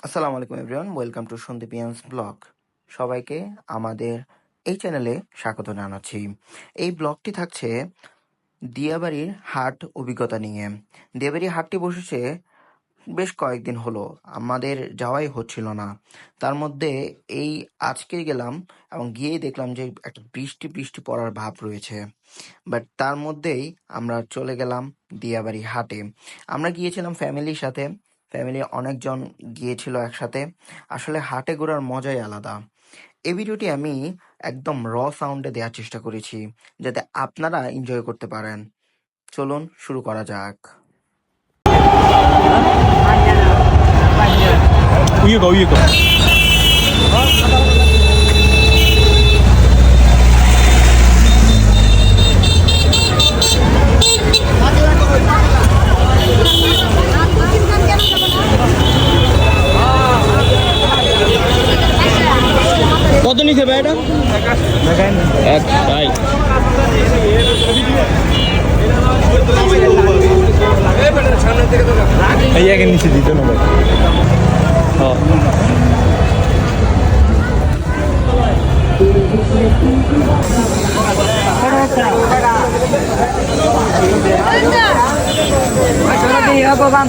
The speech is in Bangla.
আসসালামু আলাইকুম এভরিওয়ান, ওয়েলকাম টু সন্দীপিয়ান্স ব্লগ। সবাইকে আমাদের এই চ্যানেলে স্বাগত জানাচ্ছি। এই ব্লগটি থাকছে দিয়াবাড়ির হাট অভিজ্ঞতা নিয়ে। দিয়াবাড়ির হাটটি বসেছে বেশ কয়েকদিন হলো, আমাদের যাওয়াই হচ্ছিল না। তার মধ্যে এই আজকে গেলাম এবং গিয়েই দেখলাম যে একটা বৃষ্টি বৃষ্টি পড়ার ভাব রয়েছে। বাট তার মধ্যেই আমরা চলে গেলাম দিয়াবাড়ি হাটে। আমরা গিয়েছিলাম ফ্যামিলির সাথে, ফ্যামিলি অনেকজন গিয়েছিল একসাথে। আসলে হাটে ঘোরার মজাই আলাদা। এই ভিডিওটি আমি একদম সাউন্ডে দেওয়ার চেষ্টা করেছি যাতে আপনারা এনজয় করতে পারেন। চলুন শুরু করা যাক। 위에 거. কত নিছে ভাই এটা? এক ভাই ভাইয়াকে নিচে দিত না ভাই। Aku kan